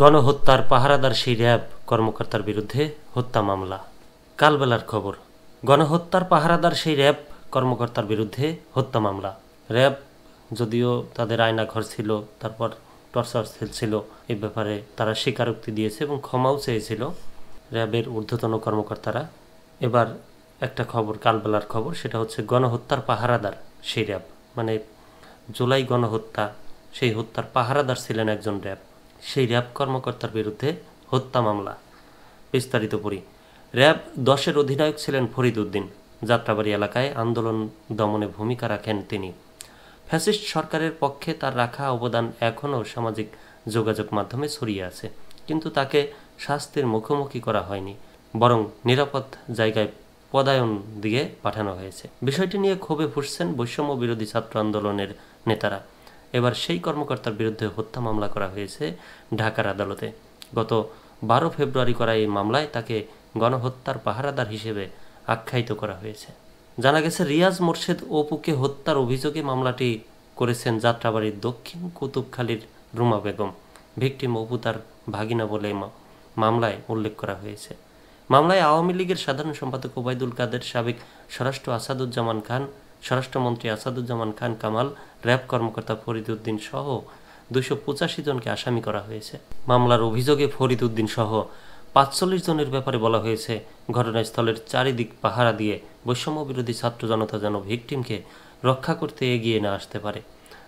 গণহত্যার পাহারাদার সেই র্যাব কর্মকর্তার বিরুদ্ধে হত্যা মামলা। কালবেলার খবর, গণহত্যার পাহারাদার সেই র্যাব কর্মকর্তার বিরুদ্ধে হত্যা মামলা। র্যাব যদিও তাদের আয়নাঘর ছিল, তারপর টর্চার সেল ছিল, এই ব্যাপারে তারা স্বীকারোক্তি দিয়েছে এবং ক্ষমাও চেয়েছিল র্যাবের ঊর্ধ্বতন কর্মকর্তারা। এবার একটা খবর, কালবেলার খবর, সেটা হচ্ছে গণহত্যার পাহারাদার সেই র্যাব, মানে জুলাই গণহত্যা, সেই হত্যার পাহারাদার ছিলেন একজন র্যাব, সেই র্যাব কর্মকর্তার বিরুদ্ধে হত্যা মামলা। বিস্তারিত পড়ি। র্যাব 10-এর অধিনায়ক ছিলেন ফরিদ উদ্দিন। যাত্রাবাড়ি এলাকায় আন্দোলন দমনে ভূমিকা রাখেন তিনি। ফ্যাসিস্ট সরকারের পক্ষে তার রাখা অবদান এখনও সামাজিক যোগাযোগ মাধ্যমে ছড়িয়ে আছে, কিন্তু তাকে শাস্তির মুখোমুখি করা হয়নি, বরং নিরাপদ জায়গায় পদায়ন দিয়ে পাঠানো হয়েছে। বিষয়টি নিয়ে ক্ষোভে ফুঁসছেন বৈষম্য বিরোধী ছাত্র আন্দোলনের নেতারা। এবার সেই কর্মকর্তার বিরুদ্ধে হত্যা মামলা করা হয়েছে ঢাকার আদালতে। গত 12 ফেব্রুয়ারি করা এই মামলায় তাকে গণহত্যার পাহারাদার হিসেবে আখ্যায়িত করা হয়েছে। জানা গেছে, রিয়াজ মোর্শেদ অপুকে হত্যার অভিযোগে মামলাটি করেছেন যাত্রাবাড়ির দক্ষিণ কুতুবখালীর রুমা বেগম। ভিকটিম অপু তার ভাগিনা বলে মামলায় উল্লেখ করা হয়েছে। মামলায় আওয়ামী লীগের সাধারণ সম্পাদক ওবায়দুল কাদের, সাবেক স্বরাষ্ট্রমন্ত্রী আসাদুজ্জামান খান কামাল, র্যাব কর্মকর্তা ফরিদ উদ্দিন সহ 285 জনকে আসামি করা হয়েছে। মামলার অভিযোগে ফরিদ উদ্দিন সহ 45 জনের ব্যাপারে বলা হয়েছে, ঘটনাস্থলের চারিদিক পাহারা দিয়ে বৈষম্য বিরোধী ছাত্র জনতা যেন ভিকটিমকে রক্ষা করতে এগিয়ে না আসতে পারে,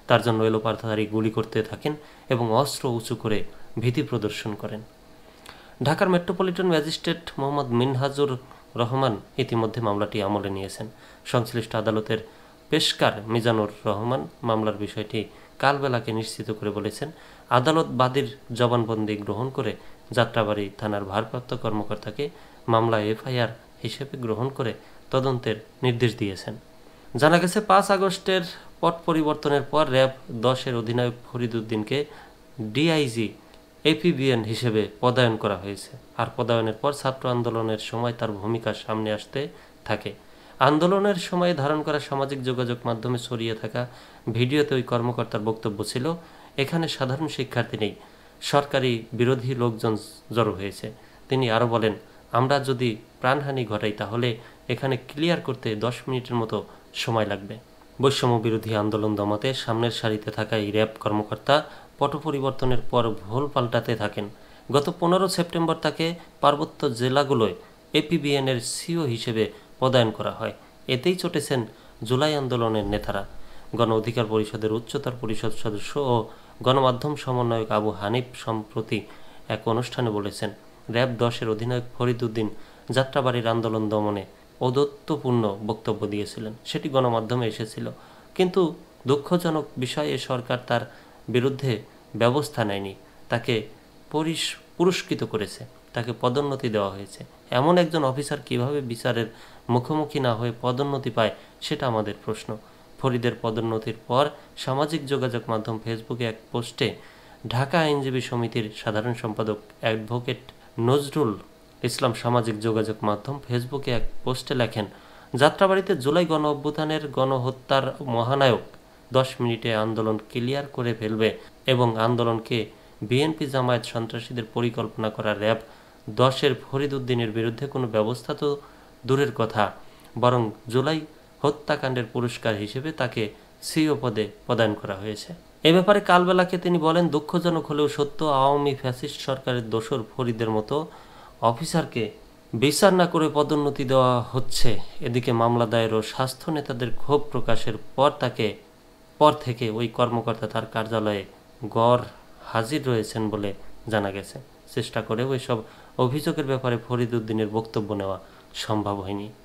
তার জন্য এলোপাথারি গুলি করতে থাকেন এবং অস্ত্র উঁচু করে ভীতি প্রদর্শন করেন। ঢাকার মেট্রোপলিটন ম্যাজিস্ট্রেট মোহাম্মদ মিনহাজুর রহমান ইতিমধ্যে মামলাটি আমলে নিয়েছেন। সংশ্লিষ্ট আদালতের পেশকার মিজানুর রহমান মামলার বিষয়টি কালবেলাকে নিশ্চিত করে বলেছেন, আদালত বাদীর জবানবন্দি গ্রহণ করে যাত্রাবাড়ি থানার ভারপ্রাপ্ত কর্মকর্তাকে মামলা এফআইআর হিসেবে গ্রহণ করে তদন্তের নির্দেশ দিয়েছেন। জানা গেছে, 5 আগস্টের পট পরিবর্তনের পর র্যাব 10-এর অধিনায়ক ফরিদ উদ্দিনকে ডিআইজি এপিবিএন হিসেবে পদায়ন করা হয়েছে। আর পদায়নের পর ছাত্র আন্দোলনের সময় তার ভূমিকা সামনে আসতে থাকে। আন্দোলনের সময় ধারণ করা সামাজিক যোগাযোগ মাধ্যমে ছড়িয়ে থাকা ভিডিওতে ওই কর্মকর্তার বক্তব্য ছিল, এখানে সাধারণ শিক্ষার্থী নেই, সরকারি বিরোধী লোকজন জড়ো হয়েছে। তিনি আরও বলেন, আমরা যদি প্রাণহানি ঘটাই তাহলে এখানে ক্লিয়ার করতে 10 মিনিটের মতো সময় লাগবে। বৈষম্য বিরোধী আন্দোলন দমাতে সামনের সারিতে থাকা এই র্যাব কর্মকর্তা পট পরিবর্তনের পর ভুল পাল্টাতে থাকেন। গত 15 সেপ্টেম্বর তাকে পার্বত্য জেলাগুলোয় এপিবিএনের সিও হিসেবে পদায়ন করা হয়। এতেই চটেছেন জুলাই আন্দোলনের নেতারা। গণ অধিকার পরিষদের উচ্চতর পরিষদ সদস্য ও গণমাধ্যম সমন্বয়ক আবু হানিফ সম্প্রতি এক অনুষ্ঠানে বলেছেন, র্যাব 10-এর অধিনায়ক ফরিদ উদ্দিন যাত্রাবাড়ির আন্দোলন দমনে ঔদ্ধত্যপূর্ণ বক্তব্য দিয়েছিলেন, সেটি গণমাধ্যমে এসেছিল, কিন্তু দুঃখজনক বিষয়ে সরকার তার বিরুদ্ধে ব্যবস্থা নেয়নি, তাকে পুরস্কৃত করেছে, তাকে পদোন্নতি দেওয়া হয়েছে। এমন একজন অফিসার কিভাবে বিচারের মুখোমুখি না হয়ে পদোন্নতি পায়, সেটা আমাদের প্রশ্ন। ফরিদের পদোন্নতির পর সামাজিক যোগাযোগ মাধ্যম ফেসবুকে এক পোস্টে ঢাকা আইনজীবী সমিতির সাধারণ সম্পাদক অ্যাডভোকেট নজরুল ইসলাম সামাজিক যোগাযোগ মাধ্যম ফেসবুকে এক পোস্টে লেখেন, যাত্রাবাড়িতে জুলাই গণ অভ্যুত্থানের গণহত্যার মহানায়ক 10 মিনিটে আন্দোলন ক্লিয়ার করে ফেলবে এবং আন্দোলনকে বিএনপি জামায়াত সন্ত্রাসীদের পরিকল্পনা করা র্যাব 10-এর ফরিদ উদ্দিনের বিরুদ্ধে কোনো ব্যবস্থা তো দূরের কথা, বরং জুলাই হত্যাকাণ্ডের পুরস্কার হিসেবে তাকে সিও পদে পদায়ন করা হয়েছে। এ ব্যাপারে কালবেলাকে তিনি বলেন, দুঃখজনক হলেও সত্য, আওয়ামী ফ্যাসিস্ট সরকারের দোসর ফরিদের মতো অফিসারকে বিচার না করে পদোন্নতি দেওয়া হচ্ছে। এদিকে মামলা দায়ের ও স্বাস্থ্য নেতাদের ক্ষোভ প্রকাশের পর থেকে ওই কর্মকর্তা তার কার্যালয়ে গড় হাজির রয়েছেন বলে জানা গেছে। চেষ্টা করেও এসব অভিযোগের ব্যাপারে ফরিদ উদ্দিনের বক্তব্য নেওয়া সম্ভব হয়নি।